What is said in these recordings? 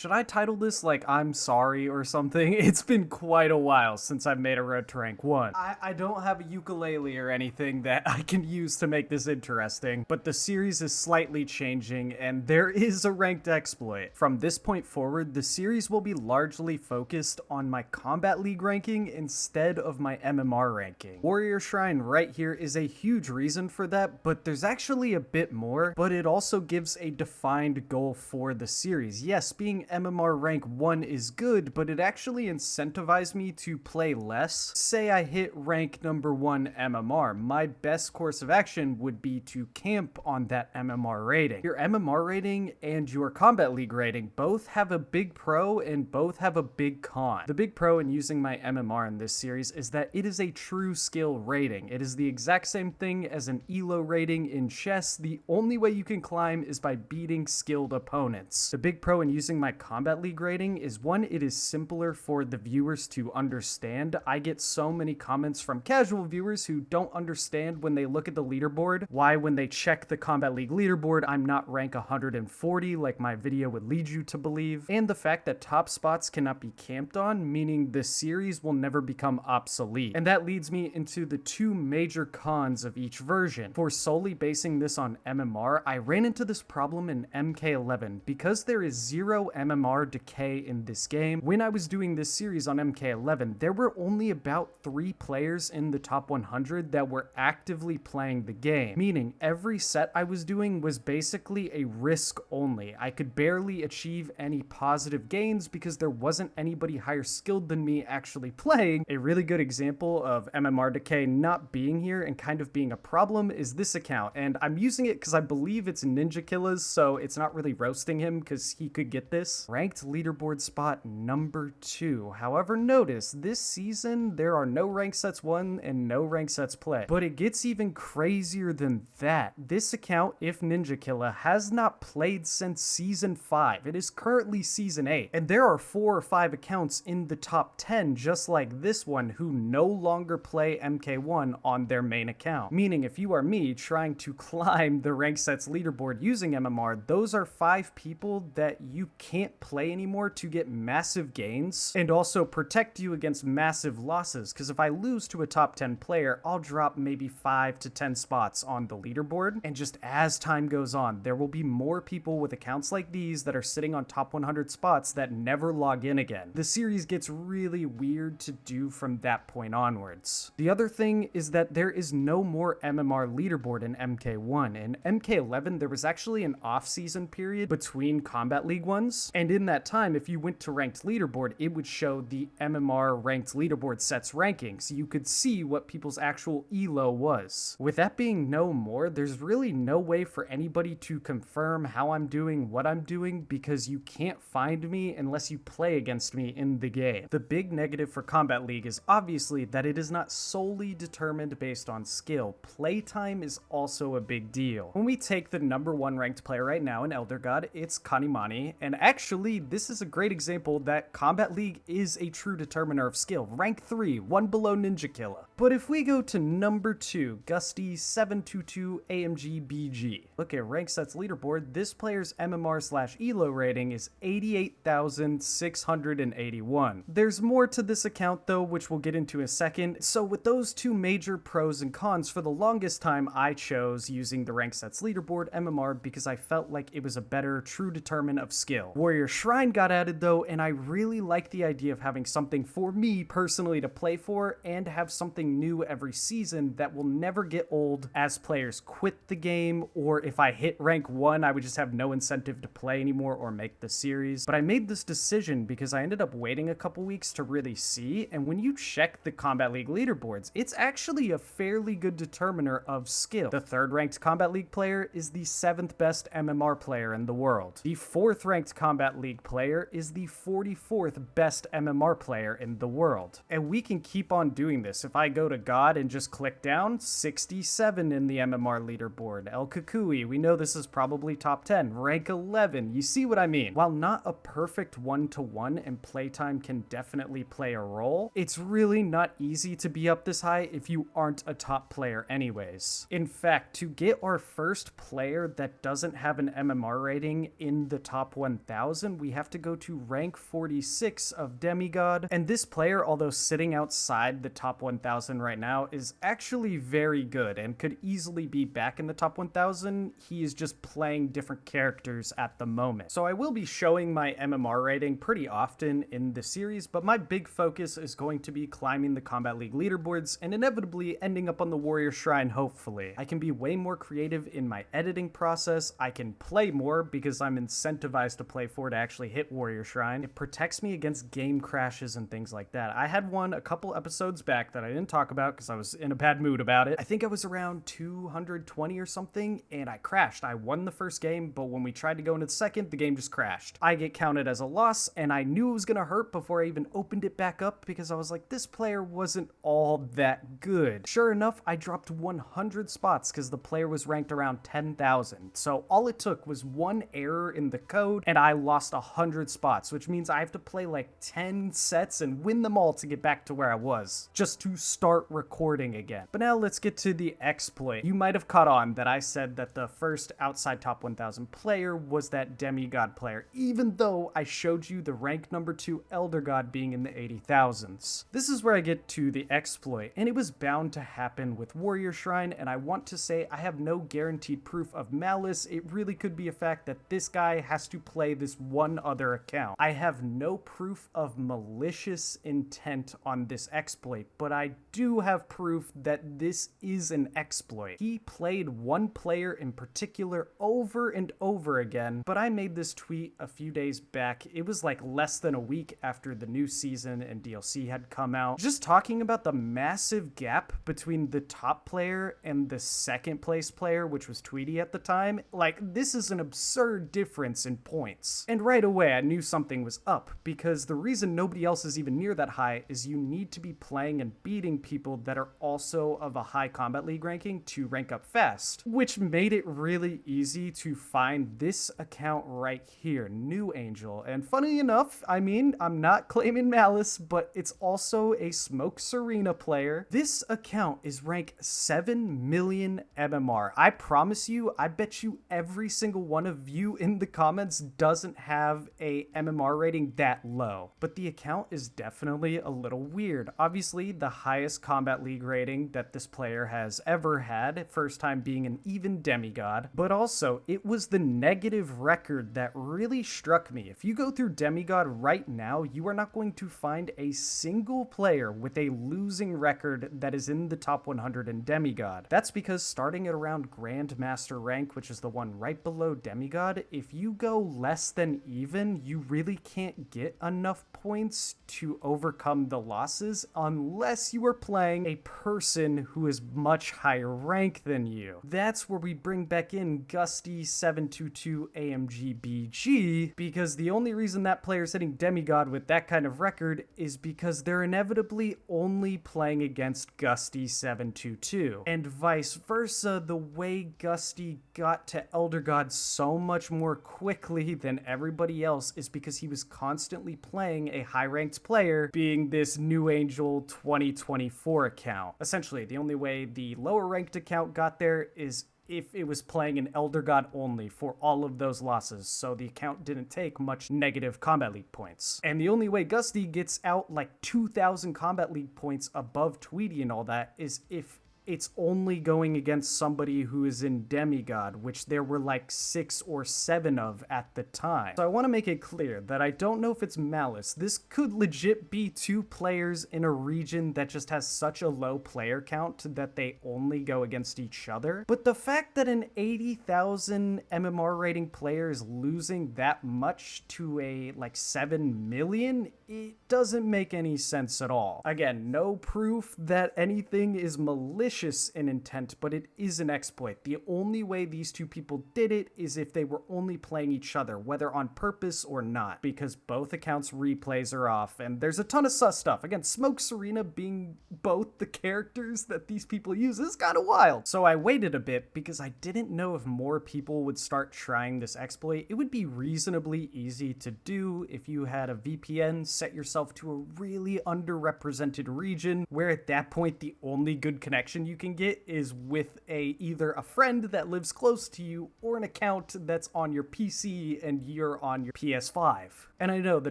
Should I title this like I'm sorry or something? It's been quite a while since I've made a road to rank 1. I don't have a ukulele or anything that I can use to make this interesting, but the series is slightly changing and there is a ranked exploit. From this point forward, the series will be largely focused on my Combat League ranking instead of my MMR ranking. Warrior Shrine right here is a huge reason for that, but there's actually a bit more, but it also gives a defined goal for the series. Yes, being MMR rank 1 is good, but it actually incentivized me to play less. Say I hit rank number 1 MMR, my best course of action would be to camp on that MMR rating. Your MMR rating and your Combat League rating both have a big pro and both have a big con. The big pro in using my MMR in this series is that it is a true skill rating. It is the exact same thing as an ELO rating in chess. The only way you can climb is by beating skilled opponents. The big pro in using my Combat League rating is one, it is simpler for the viewers to understand. I get so many comments from casual viewers who don't understand when they look at the leaderboard, why when they check the Combat League leaderboard, I'm not rank 140 like my video would lead you to believe, and the fact that top spots cannot be camped on, meaning the series will never become obsolete. And that leads me into the two major cons of each version. For solely basing this on MMR, I ran into this problem in MK11 because there is zero MMR decay in this game. When I was doing this series on MK11, there were only about 3 players in the top 100 that were actively playing the game, meaning every set I was doing was basically a risk only. I could barely achieve any positive gains because there wasn't anybody higher skilled than me actually playing. A really good example of MMR decay not being here and kind of being a problem is this account, and I'm using it because I believe it's Ninja Killa's, so it's not really roasting him because he could get this. Ranked leaderboard spot number 2. However, notice this season there are no rank sets won and no rank sets played. But it gets even crazier than that. This account, if Ninja Killa, has not played since season 5. It is currently season 8. And there are 4 or 5 accounts in the top 10 just like this one who no longer play MK1 on their main account. Meaning if you are me trying to climb the rank sets leaderboard using MMR, those are 5 people that you can't play anymore to get massive gains and also protect you against massive losses, because if I lose to a top 10 player, I'll drop maybe 5 to 10 spots on the leaderboard, and just as time goes on, there will be more people with accounts like these that are sitting on top 100 spots that never log in again. The series gets really weird to do from that point onwards. The other thing is that there is no more MMR leaderboard in MK1. In MK11, there was actually an off-season period between Combat League ones, and in that time, if you went to ranked leaderboard, it would show the MMR ranked leaderboard sets ranking, so you could see what people's actual ELO was. With that being no more, there's really no way for anybody to confirm how I'm doing, what I'm doing, because you can't find me unless you play against me in the game. The big negative for Combat League is obviously that it is not solely determined based on skill. Playtime is also a big deal. When we take the number 1 ranked player right now in Elder God, it's Kanimani, and actually this is a great example that Combat League is a true determiner of skill. Rank 3, 1 below Ninja Killa. But if we go to number 2, Gusty 722 AMG BG, look at rank sets leaderboard, this player's MMR/ELO rating is 88,681. There's more to this account though, which we'll get into in a second. So with those two major pros and cons, for the longest time I chose using the rank sets leaderboard MMR because I felt like it was a better true determinant of skill. Warrior Shrine got added though, and I really like the idea of having something for me personally to play for and have something new every season that will never get old as players quit the game, or if I hit rank 1 I would just have no incentive to play anymore or make the series. But I made this decision because I ended up waiting a couple weeks to really see, and when you check the Combat League leaderboards, it's actually a fairly good determiner of skill. The 3rd ranked Combat League player is the 7th best MMR player in the world. The 4th ranked Combat League player is the 44th best MMR player in the world. And we can keep on doing this. If I go to God and just click down, 67 in the MMR leaderboard. El Kukui, we know this is probably top 10. Rank 11, you see what I mean? While not a perfect one-to-one and playtime can definitely play a role, it's really not easy to be up this high if you aren't a top player anyways. In fact, to get our first player that doesn't have an MMR rating in the top 1000, 1000, we have to go to rank 46 of Demigod. And this player, although sitting outside the top 1000 right now, is actually very good and could easily be back in the top 1000. He is just playing different characters at the moment. So I will be showing my MMR rating pretty often in the series, but my big focus is going to be climbing the Kombat League leaderboards and inevitably ending up on the Warrior Shrine, hopefully. I can be way more creative in my editing process. I can play more because I'm incentivized to play for to actually hit Warrior Shrine. It protects me against game crashes and things like that. I had one a couple episodes back that I didn't talk about because I was in a bad mood about it. I think I was around 220 or something and I crashed. I won the first game, but when we tried to go into the second, the game just crashed. I get counted as a loss and I knew it was gonna hurt before I even opened it back up because I was like, this player wasn't all that good. Sure enough, I dropped 100 spots because the player was ranked around 10,000. So all it took was one error in the code and I lost 100 spots, which means I have to play like 10 sets and win them all to get back to where I was, just to start recording again. But now let's get to the exploit. You might have caught on that I said that the first outside top 1000 player was that Demigod player, even though I showed you the rank number 2 Elder God being in the 80,000s. This is where I get to the exploit, and it was bound to happen with Warrior Shrine, and I want to say I have no guaranteed proof of malice. It really could be a fact that this guy has to play this one other account. I have no proof of malicious intent on this exploit, but I do have proof that this is an exploit. He played one player in particular over and over again, but I made this tweet a few days back. It was like less than a week after the new season and DLC had come out, just talking about the massive gap between the top player and the second place player, which was Tweety at the time. Like, this is an absurd difference in points. And right away, I knew something was up, because the reason nobody else is even near that high is you need to be playing and beating people that are also of a high Kombat League ranking to rank up fast, which made it really easy to find this account right here, New Angel. And funny enough, I mean, I'm not claiming malice, but it's also a Smoke Serena player. This account is rank 7 million MMR. I promise you, I bet you every single one of you in the comments doesn't have a MMR rating that low, but the account is definitely a little weird. Obviously, the highest Kombat League rating that this player has ever had, first time being an even Demigod, but also it was the negative record that really struck me. If you go through Demigod right now, you are not going to find a single player with a losing record that is in the top 100 in Demigod. That's because starting at around Grandmaster rank, which is the one right below Demigod, if you go less than even, you really can't get enough points to overcome the losses unless you are playing a person who is much higher rank than you. That's where we bring back in Gusty722 AMGBG, because the only reason that player's hitting Demigod with that kind of record is because they're inevitably only playing against Gusty722. And vice versa, the way Gusty got to Elder God so much more quickly than everybody else is because he was constantly playing a high-ranked player, being this New Angel 2024 account. Essentially, the only way the lower-ranked account got there is if it was playing an Elder God only for all of those losses, so the account didn't take much negative Kombat League points. And the only way Gusty gets out like 2,000 Kombat League points above Tweety and all that is if it's only going against somebody who is in Demigod, which there were like 6 or 7 of at the time. So I want to make it clear that I don't know if it's malice. This could legit be 2 players in a region that just has such a low player count that they only go against each other. But the fact that an 80,000 MMR rating player is losing that much to a like 7 million, it doesn't make any sense at all. Again, no proof that anything is malicious in intent, but it is an exploit. The only way these 2 people did it is if they were only playing each other, whether on purpose or not, because both accounts' replays are off, and there's a ton of sus stuff. Again, Smoke Serena being both the characters that these people use is kind of wild. So I waited a bit because I didn't know if more people would start trying this exploit. It would be reasonably easy to do if you had a VPN, set yourself to a really underrepresented region, where at that point the only good connection connection you can get is with either a friend that lives close to you or an account that's on your PC and you're on your PS5. And I know the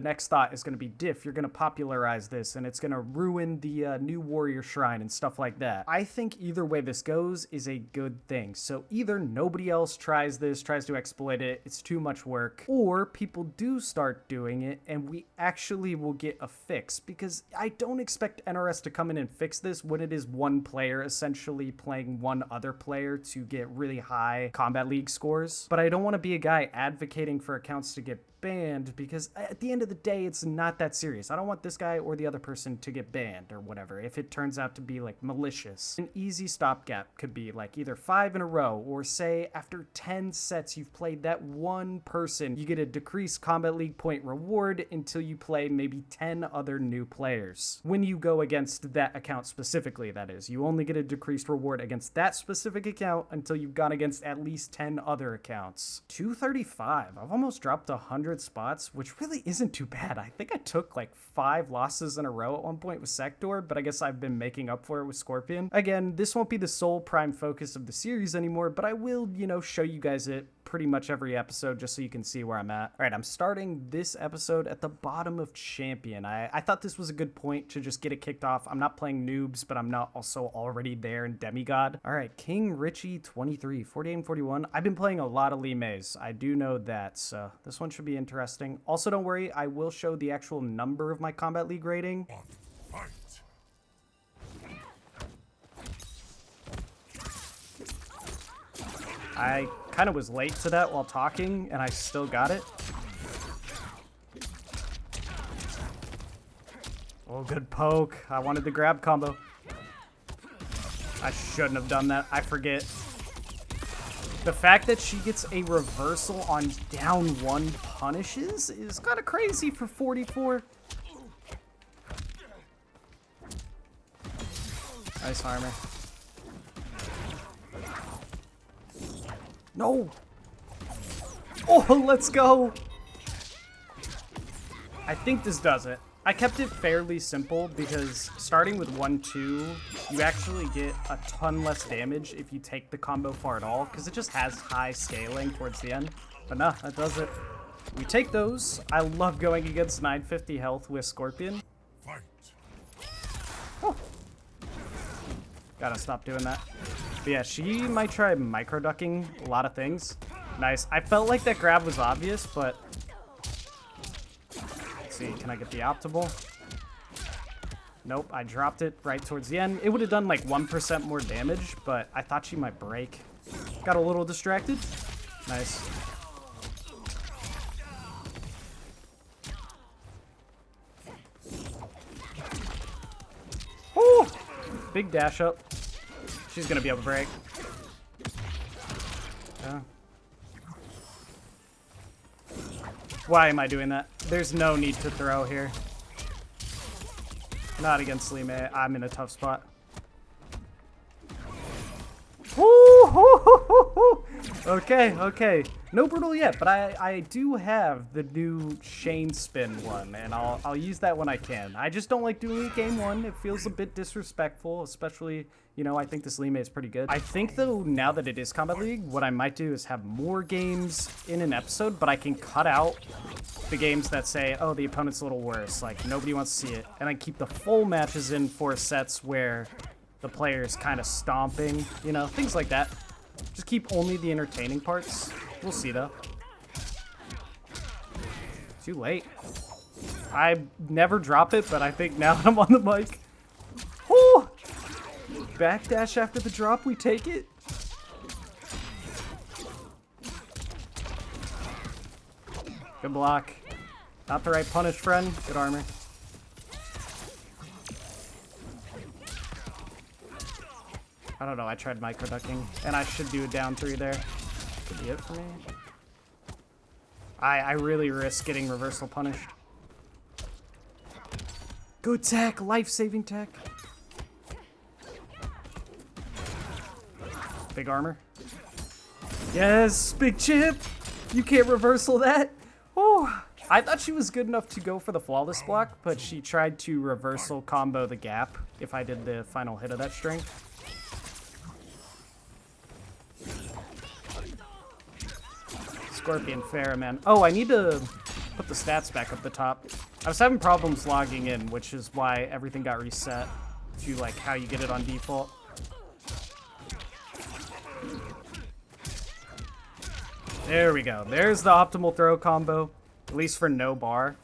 next thought is going to be, Diff, you're going to popularize this and it's going to ruin the new warrior shrine and stuff like that. I think either way this goes is a good thing. So either nobody else tries to exploit it, it's too much work, or people do start doing it and we actually will get a fix, because I don't expect NRS to come in and fix this when it is one player essentially playing one other player to get really high Kombat League scores. But I don't want to be a guy advocating for accounts to get banned, because at the end of the day, it's not that serious. I don't want this guy or the other person to get banned or whatever if it turns out to be like malicious. An easy stopgap could be like either 5 in a row, or say after 10 sets you've played that one person, you get a decreased Kombat League point reward until you play maybe 10 other new players. When you go against that account specifically, that is, you only get a decreased reward against that specific account until you've gone against at least 10 other accounts. 235. I've almost dropped 100 spots, which really isn't too bad. I think I took like 5 losses in a row at one point with Sector, but I guess I've been making up for it with Scorpion. Again, this won't be the sole prime focus of the series anymore, but I will, show you guys it pretty much every episode just so you can see where I'm at. All right, I'm starting this episode at the bottom of Champion. I thought this was a good point to just get it kicked off. I'm not playing noobs, but I'm not also already there in Demigod. All right, King Richie 23, 48 and 41. I've been playing a lot of Lee Mays. I do know that, so this one should be interesting. Also, don't worry, I will show the actual number of my Kombat League rating. I kind of was late to that while talking, and I still got it. Oh, good poke. I wanted the grab combo. I shouldn't have done that. I forget. The fact that she gets a reversal on down 1 punishes is kind of crazy for 44. Nice armor. No! Oh, let's go! I think this does it. I kept it fairly simple because starting with 1-2, you actually get a ton less damage if you take the combo far at all, because it just has high scaling towards the end. But nah, that does it. We take those. I love going against 950 health with Scorpion. Oh. Gotta stop doing that. But yeah, she might try micro-ducking a lot of things. Nice. I felt like that grab was obvious, but... Let's see, can I get the optimal? Nope, I dropped it right towards the end. It would have done like 1% more damage, but I thought she might break. Got a little distracted. Nice. Woo! Big dash up. She's gonna be able to break. Yeah. Why am I doing that? There's no need to throw here. Not against Lee May. I'm in a tough spot. Okay, okay. No brutal yet, but I do have the new chain spin one, and I'll use that when I can. I just don't like doing it game 1. It feels a bit disrespectful, especially, I think this Lee May is pretty good. I think, though, now that it is Kombat League, what I might do is have more games in an episode, but I can cut out the games that say, oh, the opponent's a little worse, like, nobody wants to see it. And I keep the full matches in for sets where the player's kind of stomping, things like that. Just keep only the entertaining parts. We'll see, though. Too late. I never drop it, but I think now that I'm on the mic. Woo! Backdash after the drop, we take it. Good block. Not the right punish, friend. Good armor. I don't know, I tried micro-ducking, and I should do a down 3 there. Could be it for me. I really risk getting reversal punished. Good tech, life-saving tech. Big armor. Yes, big chip! You can't reversal that! Oh, I thought she was good enough to go for the flawless block, but she tried to reversal combo the gap if I did the final hit of that string. Scorpion fair, man. Oh, I need to put the stats back up the top. I was having problems logging in, which is why everything got reset to like how you get it on default. There we go. There's the optimal throw combo, at least for no bar.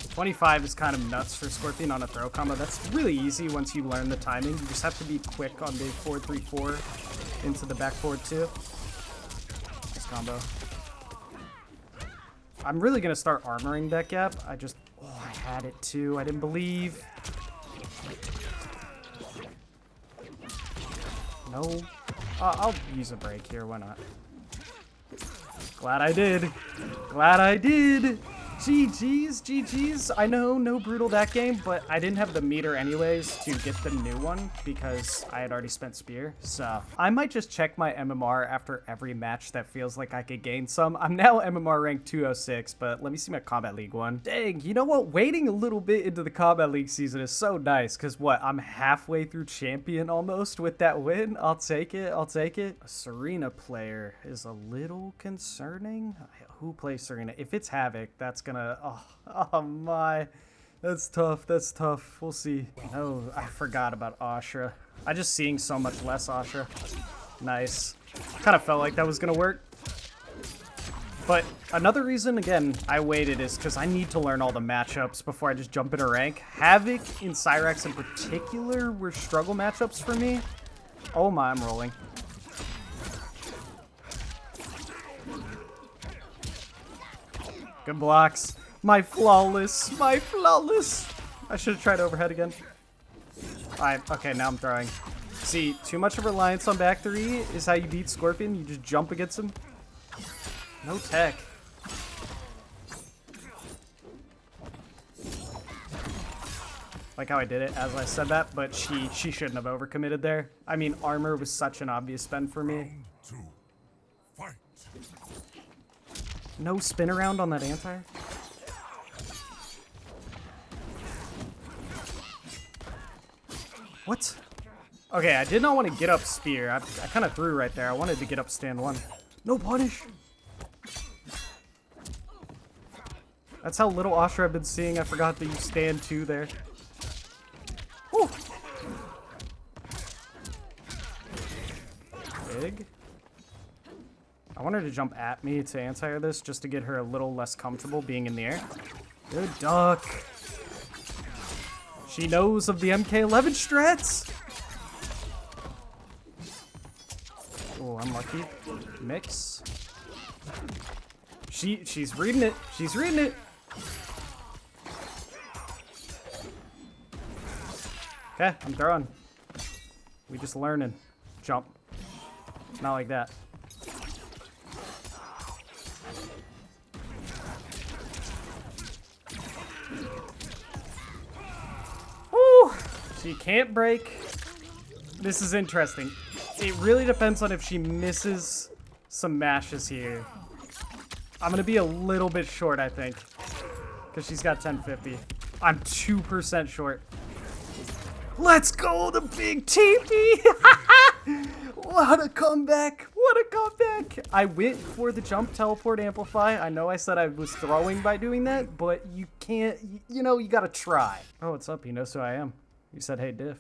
25 is kind of nuts for Scorpion on a throw combo. That's really easy once you learn the timing. You just have to be quick on the 4-3-4 into the back forward too. Nice combo. I'm really going to start armoring that gap. I had it too. I didn't believe. No. I'll use a break here. Why not? Glad I did. Glad I did. GG's, GG's. I know, no brutal that game, but I didn't have the meter anyways to get the new one because I had already spent spear. So I might just check my MMR after every match that feels like I could gain some. I'm now MMR rank 206, but let me see my Combat League one. Dang, you know what? Waiting a little bit into the Combat League season is so nice because what? I'm halfway through champion almost with that win. I'll take it. I'll take it. A Serena player is a little concerning. Who plays Serena? If it's Havoc, that's gonna... Oh my. That's tough. That's tough. We'll see. Oh, I forgot about Ashra. I just seeing so much less Ashra. Nice. Kind of felt like that was gonna work. But another reason, again, I waited is because I need to learn all the matchups before I just jump in a rank. Havoc and Cyrax in particular were struggle matchups for me. Oh my, I'm rolling. Good blocks. My flawless. My flawless. I should have tried overhead again. Alright, okay, now I'm throwing. See, too much of reliance on back three is how you beat Scorpion. You just jump against him. No tech. Like how I did it as I said that, but she shouldn't have overcommitted there. I mean, armor was such an obvious spend for me. No spin around on that anti. What? Okay, I did not want to get up spear. I kind of threw right there. I wanted to get up stand one. No punish. That's how little Ashra I've been seeing. I forgot that you stand two there. Woo. Big. I want her to jump at me to anti-air this just to get her a little less comfortable being in the air. Good duck. She knows of the MK11 strats. Oh, unlucky. Mix. She's reading it. She's reading it. Okay, I'm throwing. We just learning. Jump. Not like that. She can't break. This is interesting. It really depends on if she misses some mashes here. I'm gonna be a little bit short, I think, because she's got 1050. I'm 2% short. Let's go, the big TP! What a comeback! What a comeback! I went for the jump, teleport, amplify. I know I said I was throwing by doing that, but you can't, you know, you gotta try. Oh, what's up? He knows who I am. You said, hey, Diff.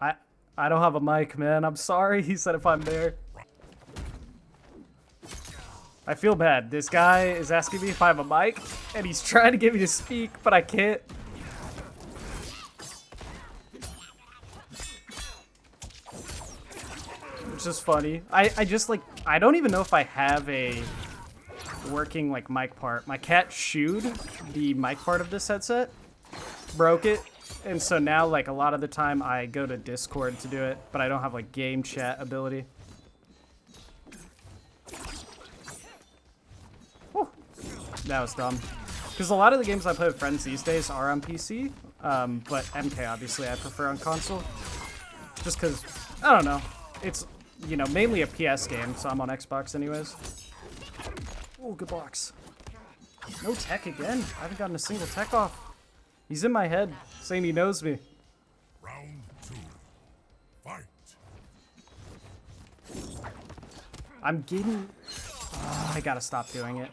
I don't have a mic, man. I'm sorry. He said if I'm there. I feel bad. This guy is asking me if I have a mic, and he's trying to get me to speak, but I can't. Which is funny. I just, like, I don't even know if I have a working, like, mic part. My cat shooed the mic part of this headset, broke it, and so now, like, a lot of the time I go to Discord to do it, but I don't have, like, game chat ability. Whew. That was dumb. Because a lot of the games I play with friends these days are on PC, but MK, obviously, I prefer on console. Just because, I don't know, it's, you know, mainly a PS game, so I'm on Xbox anyways. Oh, good blocks. No tech again? I haven't gotten a single tech off. He's in my head, saying he knows me. Round two. Fight. I'm getting... I gotta stop doing it.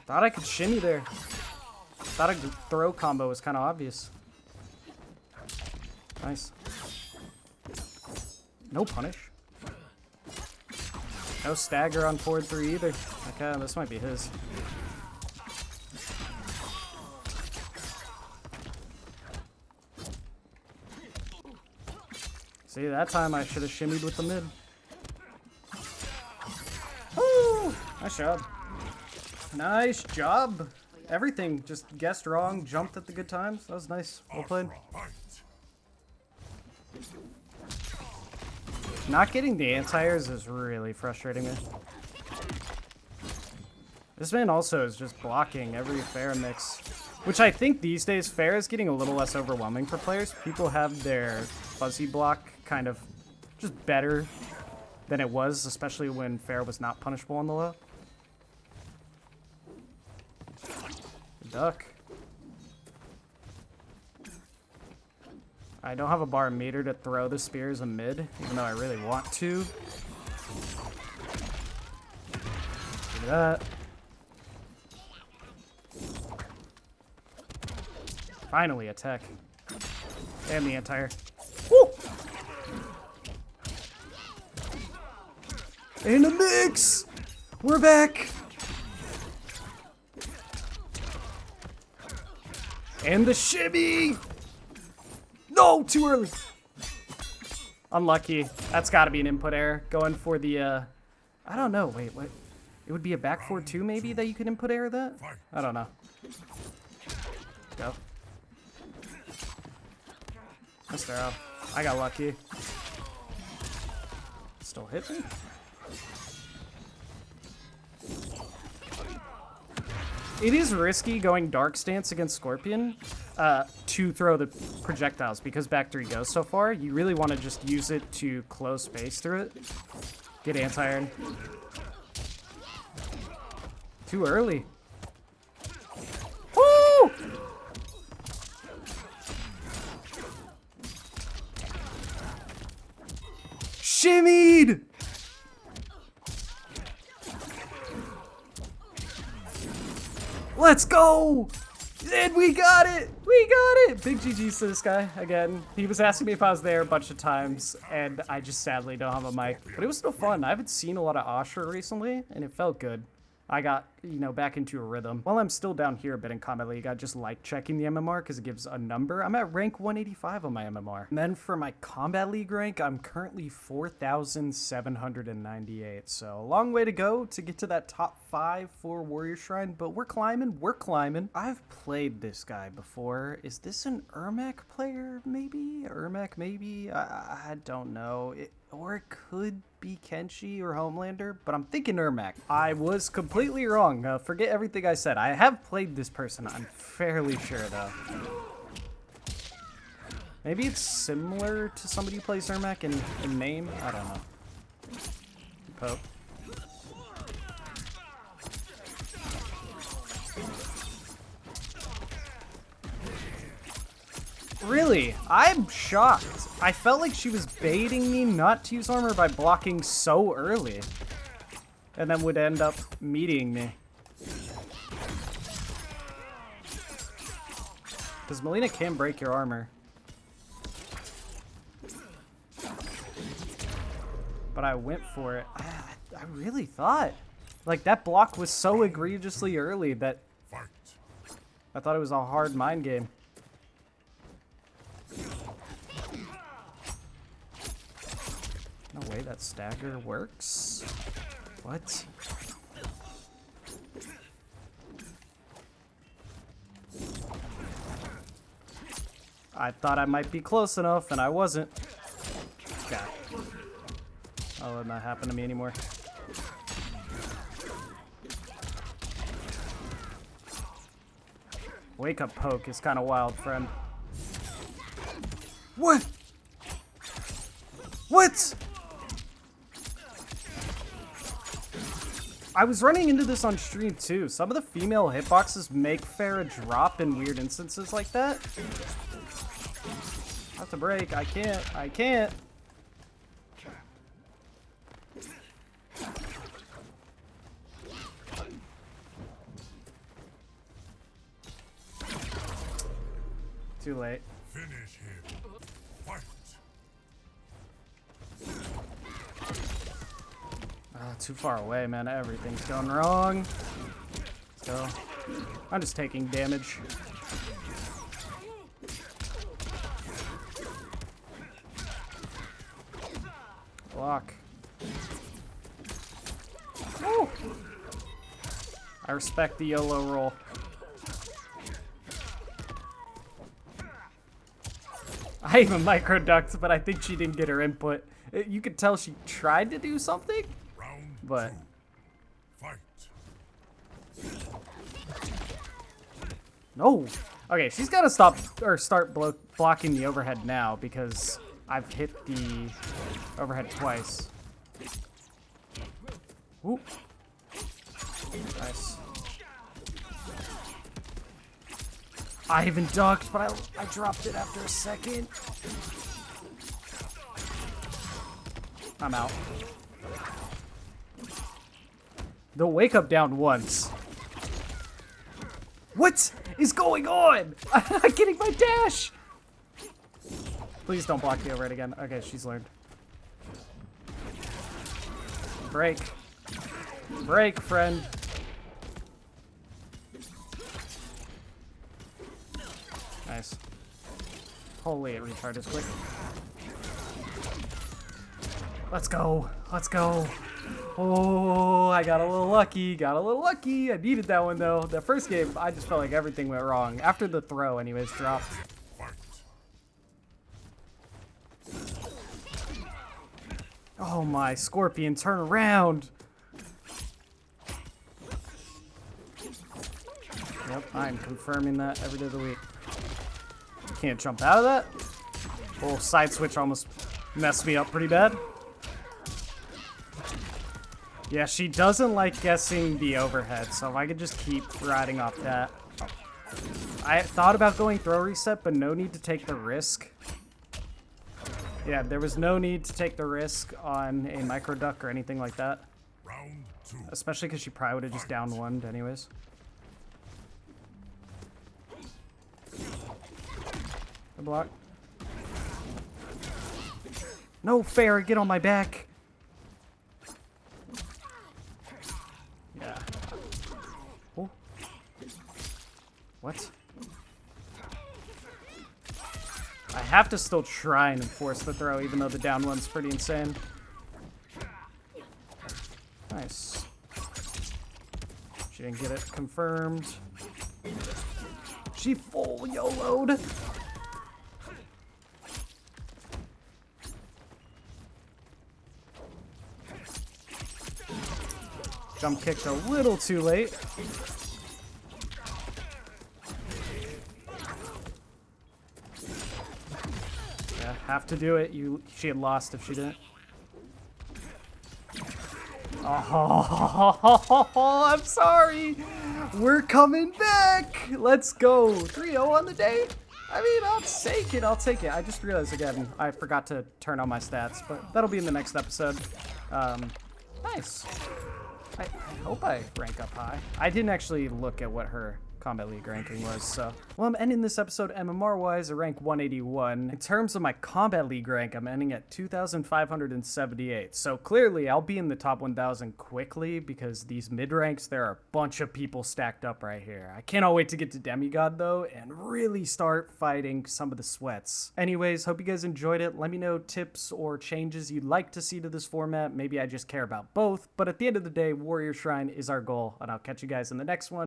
Thought I could shimmy there. Thought a throw combo was kind of obvious. Nice. No punish. No stagger on forward 3 either. Okay, this might be his. See, that time I should have shimmied with the mid. Woo! Nice job. Nice job. Everything just guessed wrong, jumped at the good times. That was nice. Well played. Not getting the anti-airs is really frustrating me. This man also is just blocking every fair mix, which I think these days fair is getting a little less overwhelming for players. People have their fuzzy block kind of just better than it was, especially when fair was not punishable on the low. Duck. I don't have a bar meter to throw the spears in mid, even though I really want to. Do that. Finally a tech. And the entire. Woo! In the mix! We're back! And the shimmy! No, too early. Unlucky. That's got to be an input error. Going for the, I don't know. Wait, what? It would be a back 4-2 maybe that you could input error that? I don't know. Go. Missed arrow. I got lucky. Still hit me? It is risky going dark stance against Scorpion to throw the projectiles because back 3 goes so far. You really want to just use it to close space through it. Get anti-iron. Too early. Woo! Shimmied! Let's go! And we got it! We got it! Big GG's to this guy, again. He was asking me if I was there a bunch of times, and I just sadly don't have a mic. But it was still fun. I haven't seen a lot of Asher recently, and it felt good. I got, you know, back into a rhythm. While I'm still down here a bit in Kombat League, I just like checking the MMR because it gives a number. I'm at rank 185 on my MMR. And then for my Kombat League rank, I'm currently 4,798. So a long way to go to get to that top 5 for Warrior Shrine, but we're climbing, we're climbing. I've played this guy before. Is this an Ermac player, maybe? Ermac, maybe? I don't know. Or it could be Kenshi or Homelander, but I'm thinking Ermac. I was completely wrong. Forget everything I said. I have played this person, I'm fairly sure, though. Maybe it's similar to somebody who plays Ermac in name? I don't know. Poke. Really? I'm shocked. I felt like she was baiting me not to use armor by blocking so early. And then would end up meeting me. Because Melina can break your armor. But I went for it. I really thought. Like, that block was so egregiously early that I thought it was a hard mind game. No way that stagger works. What? I thought I might be close enough, and I wasn't. God. I'll let that happen to me anymore. Wake up poke is kind of wild, friend. What? What? I was running into this on stream too. Some of the female hitboxes make Farah drop in weird instances like that. I have to break. I can't. Too late. Finish him. Fight. Too far away, man. Everything's going wrong. So, I'm just taking damage. Block. Woo! I respect the YOLO roll. I even micro-ducked, but I think she didn't get her input. You could tell she tried to do something, but... Fight. No! Okay, she's gotta stop, or start blocking the overhead now, because I've hit the overhead twice. Whoop. Nice. I even ducked, but I dropped it after a second. I'm out. They'll wake up down once. What is going on? I'm not getting my dash. Please don't block the overhead again. Okay, she's learned. Break. Break, friend. Nice. Holy, it recharges quick. Let's go. Let's go. Oh, I got a little lucky. Got a little lucky. I needed that one, though. The first game, I just felt like everything went wrong. After the throw, anyways, dropped. Fight. Oh, my Scorpion, turn around. Yep, I'm confirming that every day of the week. Can't jump out of that. Oh, side switch almost messed me up pretty bad. Yeah, she doesn't like guessing the overhead, so if I could just keep riding off that. I thought about going throw reset, but no need to take the risk. Yeah, there was no need to take the risk on a micro duck or anything like that. Round 2. Especially because she probably would have just down one anyways. Good block. No fair, get on my back. Yeah. Oh. What? I have to still try and enforce the throw, even though the down one's pretty insane. Nice. She didn't get it confirmed. She full YOLO'd. Jump kicked a little too late. Yeah, have to do it. She had lost if she didn't. Oh, I'm sorry. We're coming back. Let's go. 3-0 on the day. I mean, I'll take it. I'll take it. I just realized again, I forgot to turn on my stats, but that'll be in the next episode. Nice. I hope I rank up high. I didn't actually look at what her Kombat League ranking was, so. Well, I'm ending this episode MMR-wise at rank 181. In terms of my Kombat League rank, I'm ending at 2,578. So clearly, I'll be in the top 1,000 quickly because these mid-ranks, there are a bunch of people stacked up right here. I cannot wait to get to Demigod, though, and really start fighting some of the sweats. Anyways, hope you guys enjoyed it. Let me know tips or changes you'd like to see to this format. Maybe I just care about both, but at the end of the day, Warrior Shrine is our goal, and I'll catch you guys in the next one.